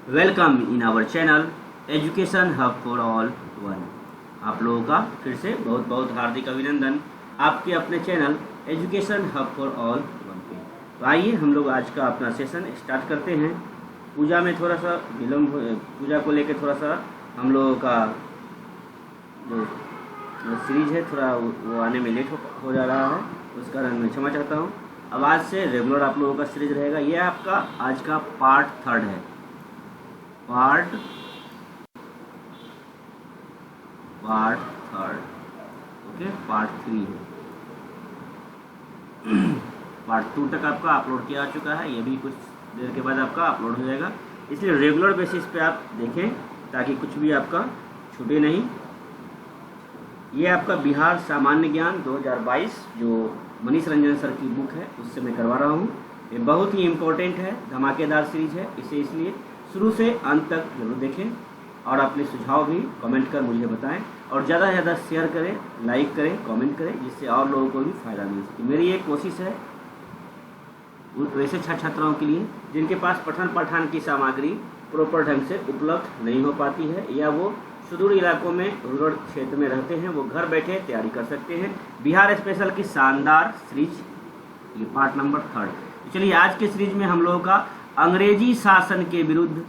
Welcome in our channel education hub for all one. आप लोगों का फिर से बहुत बहुत हार्दिक अभिनंदन आपके अपने channel education hub for all one पे। तो आइए हम लोग आज का अपना सेशन स्टार्ट करते हैं। पूजा में थोड़ा सा विलम्ब, पूजा को लेकर थोड़ा सा हम लोगों का जो सीरीज है थोड़ा वो आने में लेट हो जा रहा है, उस कारण मैं क्षमा चाहता हूँ। अब आज से रेगुलर आप लोगों का सीरीज रहेगा। ये आपका आज का पार्ट 3 है। पार्ट 3 ओके, पार्ट 3 है। पार्ट 2 तक आपका अपलोड किया जा चुका है, ये भी कुछ देर के बाद आपका अपलोड हो जाएगा। इसलिए रेगुलर बेसिस पे आप देखें ताकि कुछ भी आपका छूटे नहीं। ये आपका बिहार सामान्य ज्ञान 2022 जो मनीष रंजन सर की बुक है उससे मैं करवा रहा हूँ। ये बहुत ही इम्पोर्टेंट है, धमाकेदार सीरीज है। इसे इसलिए शुरू से अंत तक जरूर देखें और अपने सुझाव भी कमेंट कर मुझे बताएं और ज़्यादा से ज़्यादा शेयर करें, लाइक करें, कमेंट करें, जिससे और लोगों को भी फ़ायदा मिल सके। मेरी एक कोशिश है वैसे छात्राओं के लिए जिनके पास पठन पाठान की सामग्री प्रॉपर ढंग से उपलब्ध नहीं हो पाती है या वो सुदूर इलाकों में, रूरल क्षेत्र में रहते हैं, वो घर बैठे तैयारी कर सकते हैं। बिहार स्पेशल की शानदार सीरीज, ये पार्ट नंबर 3। चलिए आज के सीरीज में हम लोगों का अंग्रेजी शासन के विरुद्ध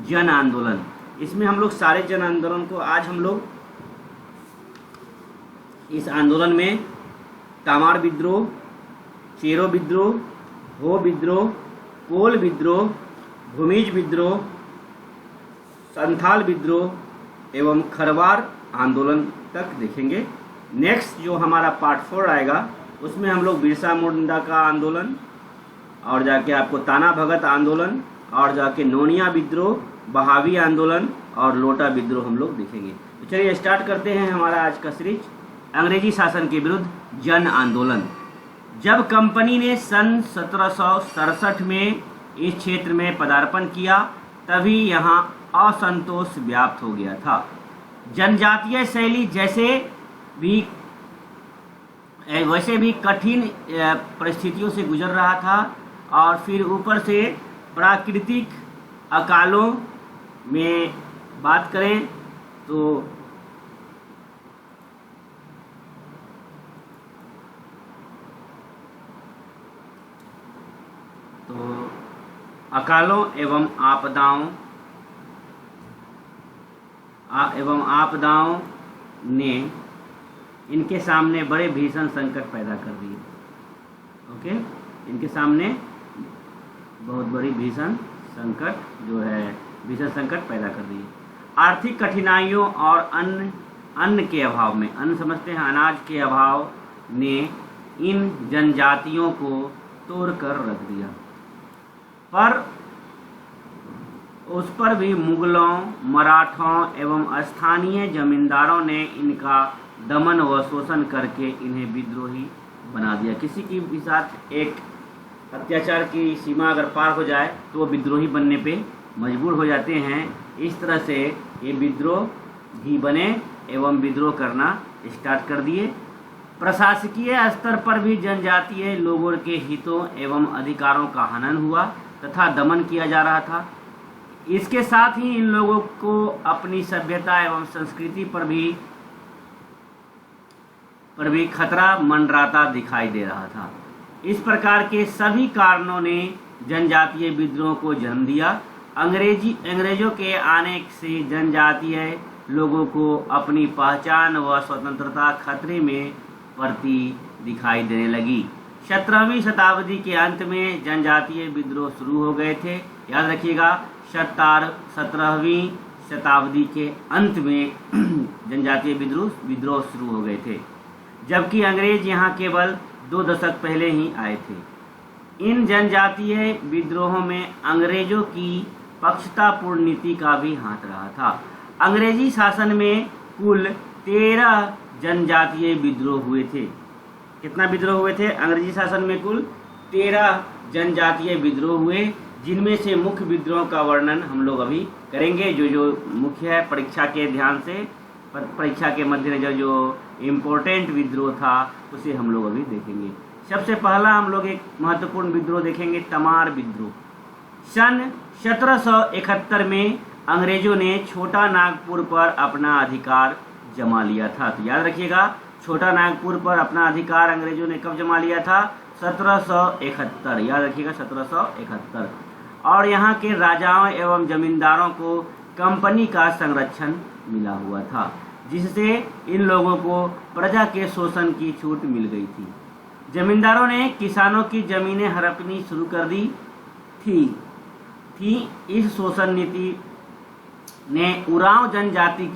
जन आंदोलन, इसमें हम लोग सारे जन आंदोलन को आज हम लोग इस आंदोलन में तामार विद्रोह, चेरो विद्रोह, हो विद्रोह, कोल विद्रोह, भूमिज विद्रोह, संथाल विद्रोह एवं खरवार आंदोलन तक देखेंगे। नेक्स्ट जो हमारा पार्ट 4 आएगा उसमें हम लोग बिरसा मुंडा का आंदोलन और जाके आपको ताना भगत आंदोलन और जाके नोनिया विद्रोह, बहावी आंदोलन और लोटा विद्रोह हम लोग देखेंगे। तो चलिए स्टार्ट करते हैं हमारा आज का सीरीज, अंग्रेजी शासन के विरुद्ध जन आंदोलन। जब कंपनी ने सन 1767 में इस क्षेत्र में पदार्पण किया तभी यहाँ असंतोष व्याप्त हो गया था। जनजातीय शैली वैसे भी कठिन परिस्थितियों से गुजर रहा था और फिर ऊपर से प्राकृतिक अकालों में बात करें तो अकालों एवं आपदाओं ने इनके सामने बड़े भीषण संकट पैदा कर दिए। ओके, इनके सामने बहुत बड़ी भीषण संकट पैदा कर दिए। आर्थिक कठिनाइयों और अन्न के अभाव में, अन्न समझते हैं अनाज के अभाव ने इन जनजातियों को तोड़ कर रख दिया। पर उस पर भी मुगलों, मराठों एवं स्थानीय जमींदारों ने इनका दमन व शोषण करके इन्हें विद्रोही बना दिया। किसी की भी साथ एक अत्याचार की सीमा अगर पार हो जाए तो वो विद्रोही बनने पे मजबूर हो जाते हैं। इस तरह से ये विद्रोह भी बने एवं विद्रोह करना स्टार्ट कर दिए। प्रशासकीय स्तर पर भी जनजातीय लोगों के हितों एवं अधिकारों का हनन हुआ तथा दमन किया जा रहा था। इसके साथ ही इन लोगों को अपनी सभ्यता एवं संस्कृति पर भी खतरा मंडराता दिखाई दे रहा था। इस प्रकार के सभी कारणों ने जनजातीय विद्रोह को जन्म दिया। अंग्रेजों के आने से जनजातीय लोगों को अपनी पहचान व स्वतंत्रता खतरे में पड़ती दिखाई देने लगी। 17वीं शताब्दी के अंत में जनजातीय विद्रोह शुरू हो गए थे। याद रखिएगा, 17वीं शताब्दी के अंत में जनजातीय विद्रोह शुरू हो गए थे, जबकि अंग्रेज यहाँ केवल 2 दशक पहले ही आए थे। इन जनजातीय विद्रोहों में अंग्रेजों की पक्षतापूर्ण नीति का भी हाथ रहा था। अंग्रेजी शासन में कुल 13 जनजातीय विद्रोह हुए थे। कितना विद्रोह हुए थे? अंग्रेजी शासन में कुल 13 जनजातीय विद्रोह हुए, जिनमें से मुख्य विद्रोह का वर्णन हम लोग अभी करेंगे। जो मुख्य है, परीक्षा के मद्देनजर जो इम्पोर्टेंट विद्रोह था उसे हम लोग अभी देखेंगे। सबसे पहला हम लोग एक महत्वपूर्ण विद्रोह देखेंगे, तमार विद्रोह। सन 1771 में अंग्रेजों ने छोटा नागपुर पर अपना अधिकार जमा लिया था। तो याद रखिएगा, छोटा नागपुर पर अपना अधिकार अंग्रेजों ने कब जमा लिया था? 1771। याद रखिएगा 1771। और यहाँ के राजाओं एवं जमींदारों को कंपनी का संरक्षण मिला हुआ था, जिससे इन लोगों को प्रजा के शोषण की छूट मिल गई थी। जमींदारों ने किसानों की जमीनें हड़पनी शुरू कर दी थी। इस शोषण नीति ने उरांव जनजाति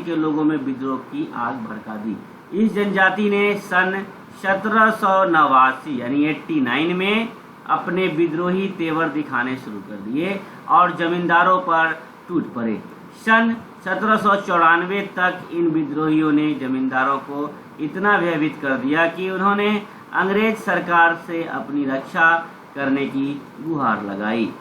के लोगों में विद्रोह की आग भड़का दी। इस जनजाति ने सन 1789 यानी 89 में अपने विद्रोही तेवर दिखाने शुरू कर दिए और जमींदारों पर टूट पड़े। सन 1794 तक इन विद्रोहियों ने जमींदारों को इतना भयभीत कर दिया कि उन्होंने अंग्रेज सरकार से अपनी रक्षा करने की गुहार लगाई।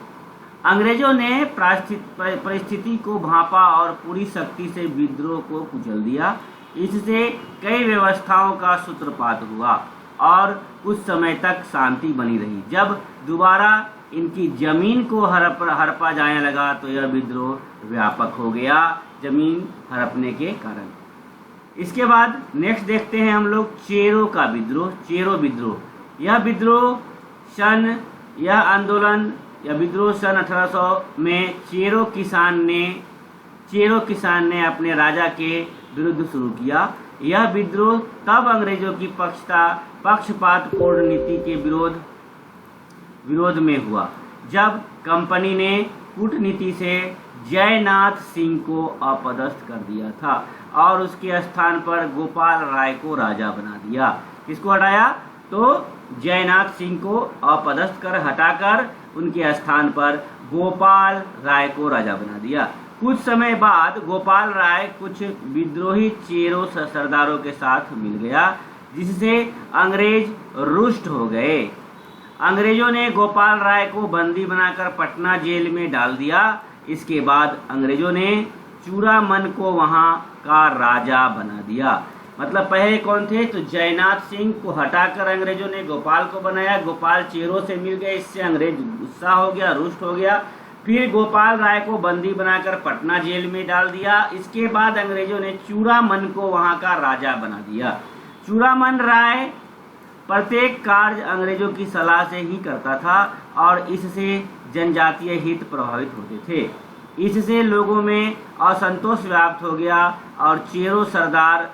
अंग्रेजों ने परिस्थिति को भांपा और पूरी शक्ति से विद्रोह को कुचल दिया। इससे कई व्यवस्थाओं का सूत्रपात हुआ और कुछ समय तक शांति बनी रही। जब दोबारा इनकी जमीन को हड़पा जाने लगा तो यह विद्रोह व्यापक हो गया, जमीन हड़पने के कारण। इसके बाद नेक्स्ट देखते हैं हम लोग चेरो का विद्रोह। चेरो विद्रोह। यह विद्रोह सन 1800 में चेरो किसान ने अपने राजा के विरुद्ध शुरू किया। यह विद्रोह तब अंग्रेजों की पक्षपातपूर्ण नीति के विरोध में हुआ, जब कंपनी ने कूटनीति से जयनाथ सिंह को अपदस्थ कर दिया था और उसके स्थान पर गोपाल राय को राजा बना दिया। किसको हटाया? तो जयनाथ सिंह को अपदस्थ कर हटाकर उनके स्थान पर गोपाल राय को राजा बना दिया। कुछ समय बाद गोपाल राय कुछ विद्रोही चेरो सरदारों के साथ मिल गया, जिससे अंग्रेज रुष्ट हो गए। अंग्रेजों ने गोपाल राय को बंदी बनाकर पटना जेल में डाल दिया। इसके बाद अंग्रेजों ने चूड़ामन को वहां का राजा बना दिया। मतलब पहले कौन थे? तो जयनाथ सिंह को हटाकर अंग्रेजों ने गोपाल को बनाया। गोपाल चेरो से मिल गए, इससे अंग्रेज गुस्सा हो गया, रुष्ट हो गया। फिर गोपाल राय को बंदी बनाकर पटना जेल में डाल दिया। इसके बाद अंग्रेजों ने चूड़ामन को वहां का राजा बना दिया। चूड़ामन राय प्रत्येक कार्य अंग्रेजों की सलाह से ही करता था और इससे जनजातीय हित प्रभावित होते थे। इससे लोगों में असंतोष व्याप्त हो गया और चेरो सरदार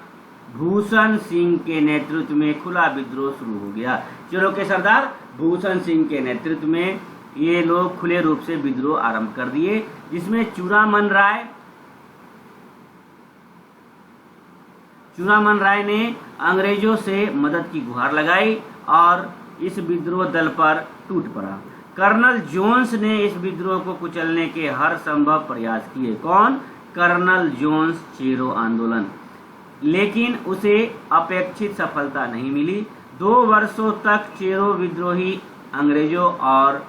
भूषण सिंह के नेतृत्व में खुला विद्रोह शुरू हो गया। चेरो के सरदार भूषण सिंह के नेतृत्व में ये लोग खुले रूप से विद्रोह आरंभ कर दिए, जिसमें चूड़ामन राय ने अंग्रेजों से मदद की गुहार लगाई और इस विद्रोह दल पर टूट पड़ा। कर्नल जोन्स ने इस विद्रोह को कुचलने के हर संभव प्रयास किए। कौन? Colonel Jones. चेरो आंदोलन, लेकिन उसे अपेक्षित सफलता नहीं मिली। 2 वर्षों तक चेरो विद्रोही अंग्रेजों और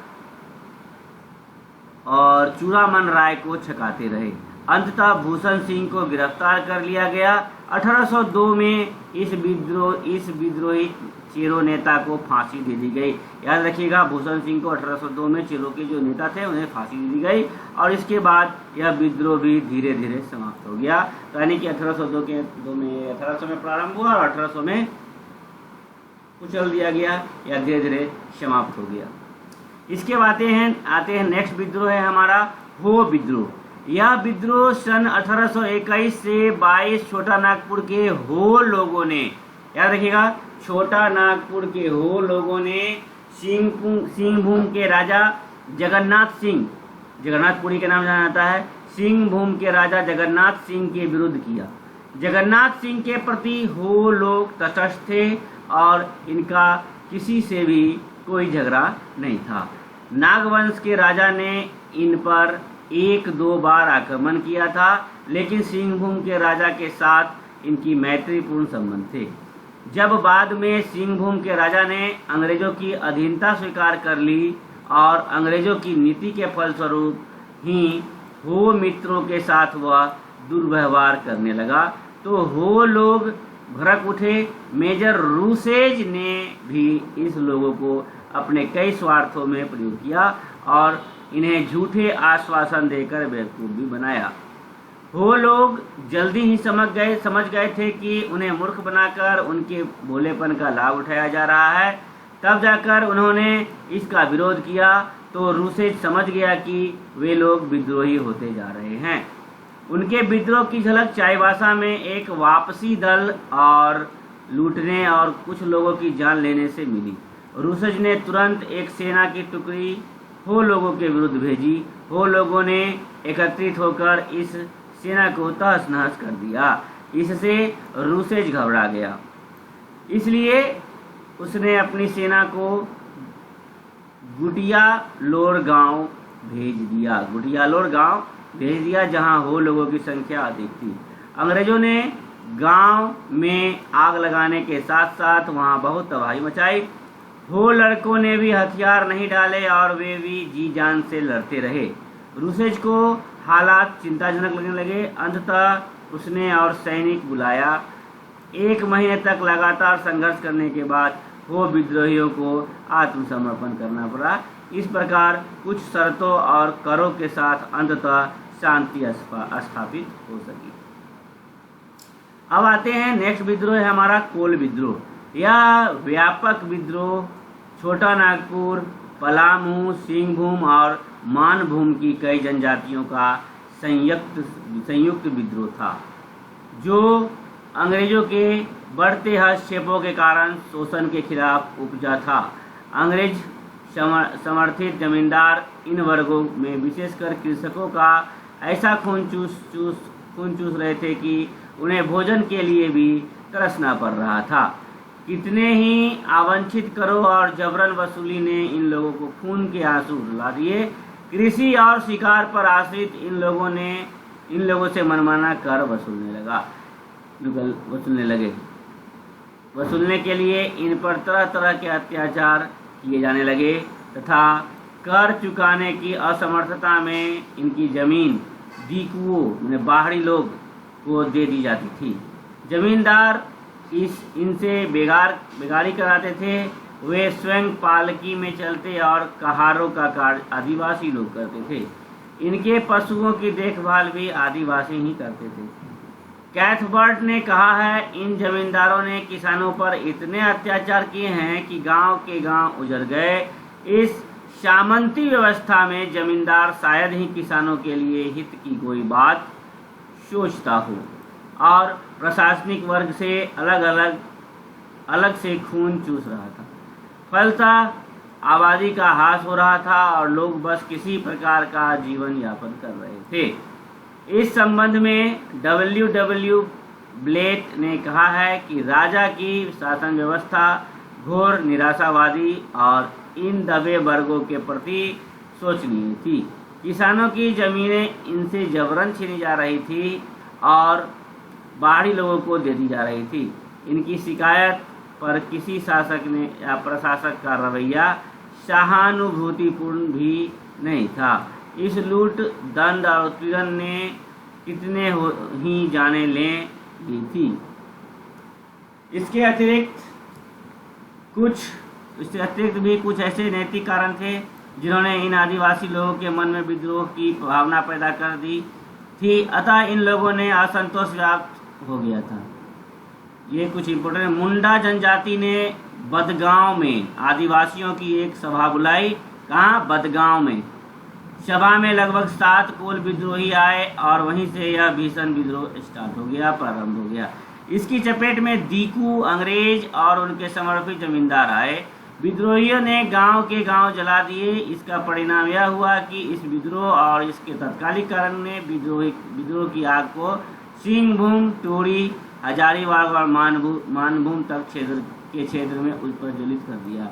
चूड़ामन राय को छकाते रहे। अंततः भूषण सिंह को गिरफ्तार कर लिया गया। 1802 में इस विद्रोही चेरो नेता को फांसी दे दी गई। याद रखिएगा, भूषण सिंह को 1802 में चेरो के जो नेता थे उन्हें फांसी दे दी गई और इसके बाद यह विद्रोह भी धीरे धीरे समाप्त हो गया। यानी कि 1802 में प्रारंभ हुआ और 1800 में कुचल दिया गया या धीरे धीरे समाप्त हो गया। इसके बाद आते हैं नेक्स्ट विद्रोह है हमारा हो विद्रोह। यह विद्रोह सन 1821 से 22 छोटा नागपुर के हो लोगों ने, याद रखिएगा, छोटा नागपुर के हो लोगों ने सिंहभूम के राजा जगन्नाथपुरी के नाम जाना जाता है, सिंहभूम के राजा जगन्नाथ सिंह के विरुद्ध किया। जगन्नाथ सिंह के प्रति हो लोग तटस्थ थे और इनका किसी से भी कोई झगड़ा नहीं था। नागवंश के राजा ने इन पर 1-2 बार आक्रमण किया था, लेकिन सिंहभूम के राजा के साथ इनकी मैत्रीपूर्ण संबंध थे। जब बाद में सिंहभूम के राजा ने अंग्रेजों की अधीनता स्वीकार कर ली और अंग्रेजों की नीति के फलस्वरूप ही हो मित्रों के साथ वह दुर्व्यवहार करने लगा, तो हो लोग भड़क उठे। मेजर रूसेज ने भी इस लोगों को अपने कई स्वार्थों में प्रयोग किया और इन्हें झूठे आश्वासन देकर बेवकूफ़ भी बनाया। वो लोग जल्दी ही समझ गए थे कि उन्हें मूर्ख बनाकर उनके भोलेपन का लाभ उठाया जा रहा है। तब जाकर उन्होंने इसका विरोध किया तो रूसेज समझ गया कि वे लोग विद्रोही होते जा रहे हैं। उनके विद्रोह की झलक चाईबासा में एक वापसी दल और लूटने और कुछ लोगों की जान लेने से मिली। रूसेज ने तुरंत एक सेना की टुकड़ी हो लोगों के विरुद्ध भेजी। हो लोगों ने एकत्रित होकर इस सेना को तहस नहस कर दिया। इससे रूसेज घबरा गया, इसलिए उसने अपनी सेना को गुटियालोर गांव भेज दिया जहां हो लोगों की संख्या अधिक थी। अंग्रेजों ने गांव में आग लगाने के साथ साथ वहां बहुत तबाही मचाई। हो लड़कों ने भी हथियार नहीं डाले और वे भी जी जान से लड़ते रहे। रूसेज को हालात चिंताजनक लगने लगे। अंततः उसने और सैनिक बुलाया। 1 महीने तक लगातार संघर्ष करने के बाद वो विद्रोहियों को आत्मसमर्पण करना पड़ा। इस प्रकार कुछ शर्तों और करों के साथ अंततः शांति स्थापित हो सकी। अब आते हैं नेक्स्ट विद्रोह है हमारा कोल विद्रोह। यह व्यापक विद्रोह छोटा नागपुर, पलामू, सिंहभूम और मानभूम की कई जनजातियों का संयुक्त विद्रोह था, जो अंग्रेजों के बढ़ते हस्तक्षेपों के कारण शोषण के खिलाफ उपजा था। अंग्रेज समर्थित जमींदार इन वर्गों में विशेषकर कृषकों का ऐसा खून चूस रहे थे कि उन्हें भोजन के लिए भी तरसना पड़ रहा था। कितने ही आवांछित करों और जबरन वसूली ने इन लोगों को खून के आंसू रुला दिए। कृषि और शिकार पर आश्रित इन लोगों से मनमाना कर वसूलने के लिए इन पर तरह तरह के अत्याचार किए जाने लगे तथा कर चुकाने की असमर्थता में इनकी जमीन दीकुओं बाहरी लोग को दे दी जाती थी। जमींदार इनसे बेगारी कराते थे। वे स्वयं पालकी में चलते और कहारों का कार्य आदिवासी लोग करते थे। इनके पशुओं की देखभाल भी आदिवासी ही करते थे। कैथबर्ट ने कहा है, इन जमींदारों ने किसानों पर इतने अत्याचार किए हैं कि गांव के गांव उजड़ गए। इस सामंती व्यवस्था में जमींदार शायद ही किसानों के लिए हित की कोई बात सोचता हो और प्रशासनिक वर्ग से अलग से खून चूस रहा था। फलतः आबादी का ह्रास हो रहा था और लोग बस किसी प्रकार का जीवन यापन कर रहे थे। इस संबंध में W. ब्लेट ने कहा है कि राजा की शासन व्यवस्था घोर निराशावादी और इन दबे वर्गों के प्रति शोचनीय थी। किसानों की जमीनें इनसे जबरन छीनी जा रही थी और बाहरी लोगों को दे दी जा रही थी। इनकी शिकायत पर किसी शासक ने या प्रशासक का रवैया सहानुभूतिपूर्ण भी नहीं था। इस लूट, दंड और उत्पीड़न ने कितने ही जाने ले ली थी। इसके अतिरिक्त भी कुछ ऐसे नैतिक कारण थे जिन्होंने इन आदिवासी लोगों के मन में विद्रोह की भावना पैदा कर दी थी। अतः इन लोगों ने असंतोष व्याप्त हो गया था। ये कुछ इम्पोर्टेंट। मुंडा जनजाति ने बदगांव में आदिवासियों की एक सभा बुलाई। कहाँ? बदगांव में। सभा में लगभग 7 कोल विद्रोही आए और वहीं से यह भीषण विद्रोह प्रारंभ हो गया। इसकी चपेट में दीकू, अंग्रेज और उनके समर्पित जमींदार आए। विद्रोहियों ने गांव के गांव जला दिए। इसका परिणाम यह हुआ कि इस विद्रोह और इसके तत्कालिक कारण ने विद्रोह की आग को सिंहभूम, टोरी, हजारीबाग और मानभूम तक क्षेत्र में प्रज्वलित कर दिया।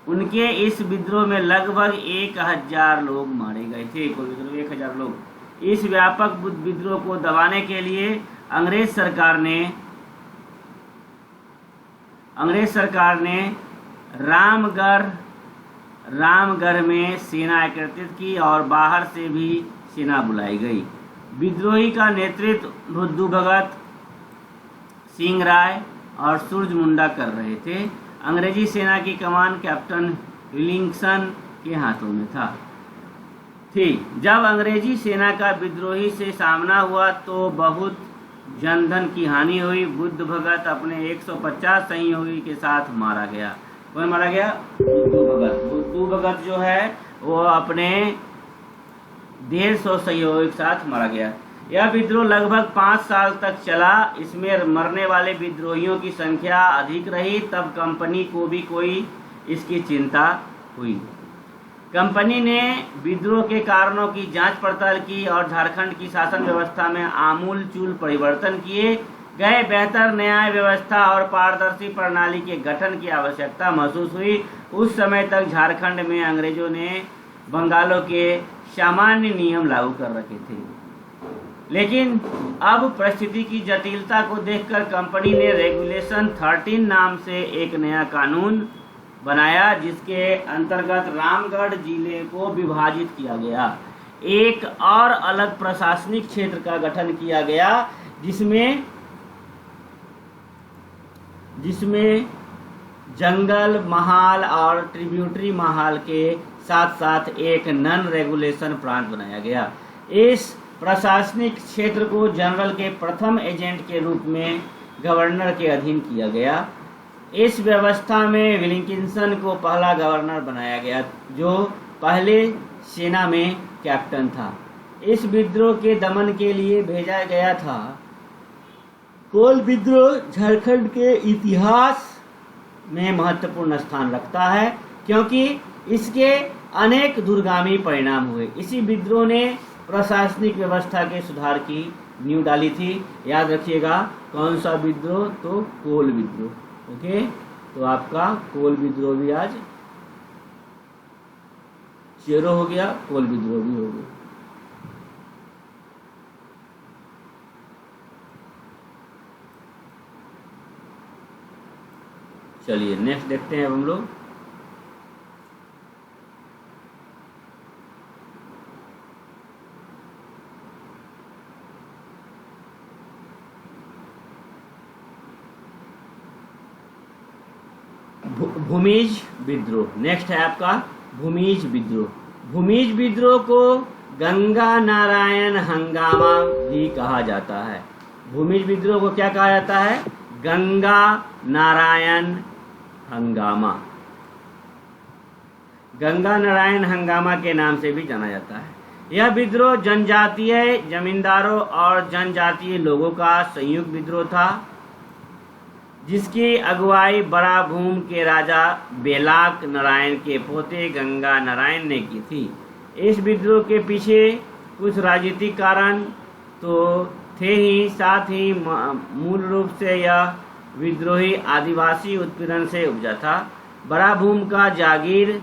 उनके इस विद्रोह में लगभग 1000 लोग मारे गए थे। कोल विद्रोह 1000 लोग। इस व्यापक विद्रोह को दबाने के लिए अंग्रेज सरकार ने रामगढ़ में सेना एकत्रित की और बाहर से भी सेना बुलाई गई। विद्रोही का नेतृत्व बुद्धू भगत, सिंह राय और सूरज मुंडा कर रहे थे। अंग्रेजी सेना की कमान कैप्टन विलिंगसन के हाथों में थी। जब अंग्रेजी सेना का विद्रोही से सामना हुआ तो बहुत जनधन की हानि हुई। बुद्ध भगत अपने 150 सहयोगी के साथ मारा गया। कौन मारा गया? बुद्धू भगत। बुद्धू भगत जो है वो अपने 150 सहयोगियों के साथ मारा गया। यह विद्रोह लगभग 5 साल तक चला। इसमें मरने वाले विद्रोहियों की संख्या अधिक रही। तब कंपनी को भी कोई इसकी चिंता हुई। कंपनी ने विद्रोह के कारणों की जांच पड़ताल की और झारखंड की शासन व्यवस्था में आमूलचूल परिवर्तन किए गए। बेहतर न्याय व्यवस्था और पारदर्शी प्रणाली के गठन की आवश्यकता महसूस हुई। उस समय तक झारखंड में अंग्रेजों ने बंगालों के सामान्य नियम लागू कर रखे थे, लेकिन अब परिस्थिति की जटिलता को देखकर कंपनी ने रेगुलेशन 13 नाम से एक नया कानून बनाया, जिसके अंतर्गत रामगढ़ जिले को विभाजित किया गया। एक और अलग प्रशासनिक क्षेत्र का गठन किया गया, जिसमें जंगल महाल और ट्रिब्यूटरी महाल के साथ साथ एक नन रेगुलेशन प्रांत बनाया गया। इस प्रशासनिक क्षेत्र को जनरल के प्रथम एजेंट के रूप में गवर्नर के अधीन किया गया। इस व्यवस्था में विलिंगसन को पहला गवर्नर बनाया गया, जो पहले सेना में कैप्टन था। इस विद्रोह के दमन के लिए भेजा गया था। कोल विद्रोह झारखंड के इतिहास में महत्वपूर्ण स्थान रखता है, क्योंकि इसके अनेक दूरगामी परिणाम हुए। इसी विद्रोह ने प्रशासनिक व्यवस्था के सुधार की नींव डाली थी। याद रखिएगा, कौन सा विद्रोह? तो कोल विद्रोह। ओके, तो आपका कोल विद्रोह भी आज चेरो हो गया, कोल विद्रोह भी हो गया। चलिए नेक्स्ट देखते हैं अब हम लोग। भूमिज विद्रोह। नेक्स्ट है आपका भूमिज विद्रोह। भूमिज विद्रोह को गंगा नारायण हंगामा भी कहा जाता है। भूमिज विद्रोह को क्या कहा जाता है? गंगा नारायण हंगामा। गंगा नारायण हंगामा के नाम से भी जाना जाता है। यह विद्रोह जनजातीय जमींदारों और जनजातीय लोगों का संयुक्त विद्रोह था, जिसकी अगुवाई बड़ा भूम के राजा बेलाक नारायण के पोते गंगा नारायण ने की थी। इस विद्रोह के पीछे कुछ राजनीतिक कारण तो थे ही, साथ ही मूल रूप से यह विद्रोही आदिवासी उत्पीड़न से उपजा था। बड़ा भूम का जागीर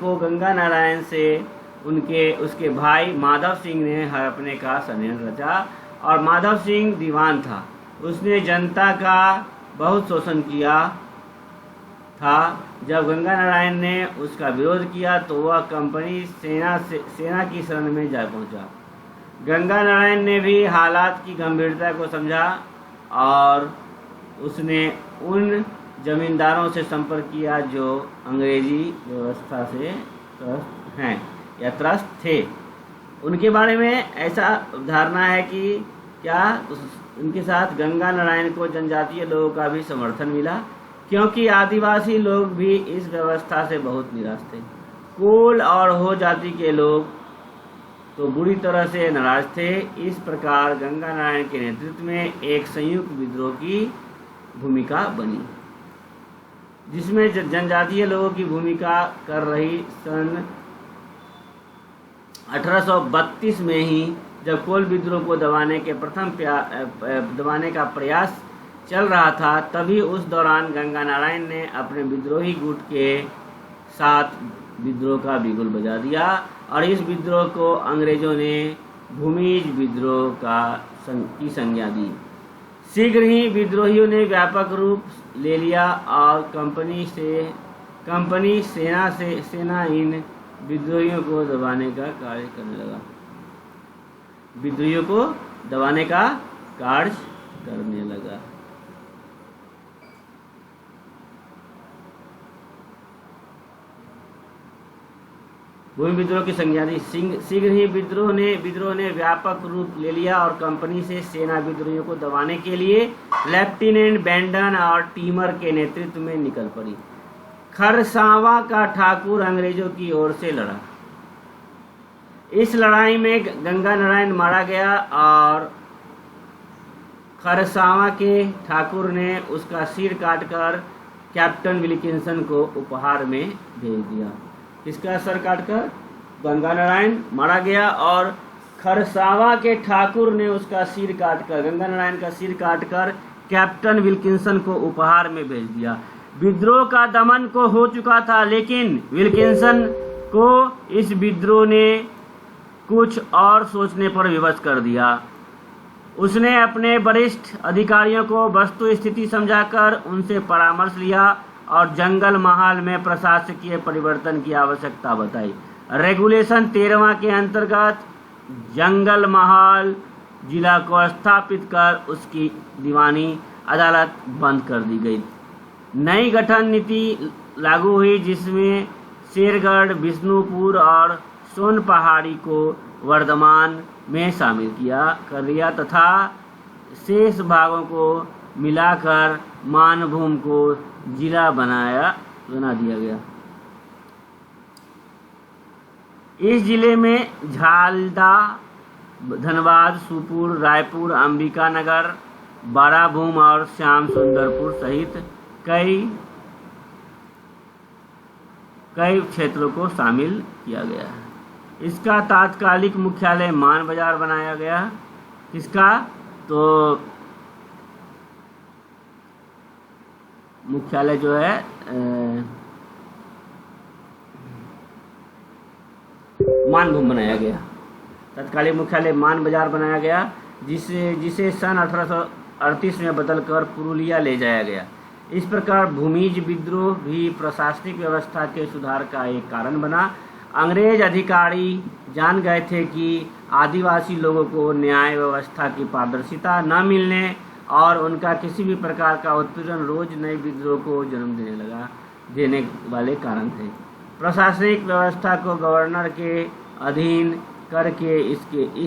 को गंगा नारायण से उसके भाई माधव सिंह ने हड़पने का षड्यंत्र रचा, और माधव सिंह दीवान था। उसने जनता का बहुत शोषण किया था। जब गंगा नारायण ने उसका विरोध किया तो वह कंपनी सेना की शरण में जा पहुंचा। गंगा नारायण ने भी हालात की गंभीरता को समझा और उसने उन जमींदारों से संपर्क किया जो अंग्रेजी व्यवस्था से त्रस्त हैं या त्रस्त थे। उनके बारे में ऐसा धारणा है कि उनके साथ गंगा नारायण को जनजातीय लोगों का भी समर्थन मिला, क्योंकि आदिवासी लोग भी इस व्यवस्था से बहुत निराश थे। कोल और हो जाति के लोग तो बुरी तरह से नाराज थे। इस प्रकार गंगा नारायण के नेतृत्व में एक संयुक्त विद्रोह की भूमिका बनी, जिसमें जनजातीय लोगों की भूमिका कर रही। सन 1832 में ही जब कोल विद्रोह को दबाने का प्रयास चल रहा था, तभी उस दौरान गंगा नारायण ने अपने विद्रोही गुट के साथ विद्रोह का बिगुल बजा दिया और इस विद्रोह को अंग्रेजों ने भूमिज विद्रोह की संज्ञा दी। शीघ्र ही विद्रोहियों ने व्यापक रूप ले लिया और कंपनी सेना इन विद्रोहियों को दबाने का कार्य करने लगा। विद्रोहियों को दबाने का कार्य करने लगा। भूमि विद्रोह की संज्ञा दी। शीघ्र ही विद्रोह ने व्यापक रूप ले लिया और कंपनी से सेना विद्रोहियों को दबाने के लिए लेफ्टिनेंट बैंडन और टीमर के नेतृत्व में निकल पड़ी। खरसावां का ठाकुर अंग्रेजों की ओर से लड़ा। इस लड़ाई में गंगा नारायण मारा गया और खरसावां के ठाकुर ने उसका सिर काटकर कैप्टन विल्किंसन को उपहार में भेज दिया। किसका सर काटकर? गंगा नारायण मारा गया और खरसावां के ठाकुर ने उसका सिर काटकर, गंगा नारायण का सिर काटकर कैप्टन विल्किंसन को उपहार में भेज दिया। विद्रोह का दमन को हो चुका था, लेकिन विल्किंसन को इस विद्रोह ने कुछ और सोचने पर विवश कर दिया। उसने अपने वरिष्ठ अधिकारियों को वस्तु स्थिति समझाकर उनसे परामर्श लिया और जंगल महाल में प्रशासकीय परिवर्तन की आवश्यकता बताई। रेगुलेशन 13वां के अंतर्गत जंगल महाल जिला को स्थापित कर उसकी दीवानी अदालत बंद कर दी गई। नई गठन नीति लागू हुई, जिसमें शेरगढ़, विष्णुपुर और सोन पहाड़ी को वर्धमान में शामिल कर दिया तथा शेष भागों को मिलाकर मानभूम को जिला बना दिया गया। इस जिले में झालदा, धनबाद, सुपुर, रायपुर, अंबिका नगर, बाराभूम और श्याम सुंदरपुर सहित कई क्षेत्रों को शामिल किया गया है। इसका तात्कालिक मुख्यालय मान बाजार बनाया गया। किसका? तो मुख्यालय जो है मानभूम बनाया गया। तत्कालीन मुख्यालय मान बाजार बनाया गया, जिसे सन 1838 में बदलकर पुरुलिया ले जाया गया। इस प्रकार भूमिज विद्रोह भी प्रशासनिक व्यवस्था के सुधार का एक कारण बना। अंग्रेज अधिकारी जान गए थे कि आदिवासी लोगों को न्याय व्यवस्था की पारदर्शिता न मिलने और उनका किसी भी प्रकार का उत्पीड़न रोज नए विद्रोह को जन्म देने वाले कारण थे। प्रशासनिक व्यवस्था को गवर्नर के अधीन करके इस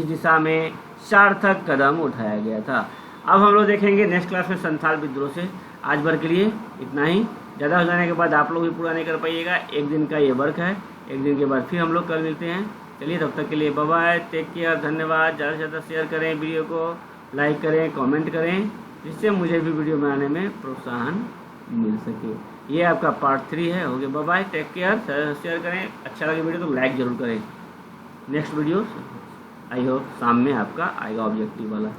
दिशा में सार्थक कदम उठाया गया था। अब हम लोग देखेंगे नेक्स्ट क्लास में संथाल विद्रोह से। आज भर के लिए इतना ही। ज़्यादा हो जाने के बाद आप लोग भी पूरा नहीं कर पाइएगा। एक दिन का ये वर्क है, एक दिन के बाद फिर हम लोग कल मिलते हैं। चलिए, तब तक के लिए बाय बाय, टेक केयर, धन्यवाद। ज़्यादा से ज़्यादा शेयर करें, वीडियो को लाइक करें, कमेंट करें, जिससे मुझे भी वीडियो बनाने में प्रोत्साहन मिल सके। ये आपका पार्ट 3 है। हो गया, bye bye, take care, share करें। अच्छा लगे वीडियो तो लाइक ज़रूर करें। नेक्स्ट वीडियो आई होप शाम में आपका आएगा ऑब्जेक्टिव वाला।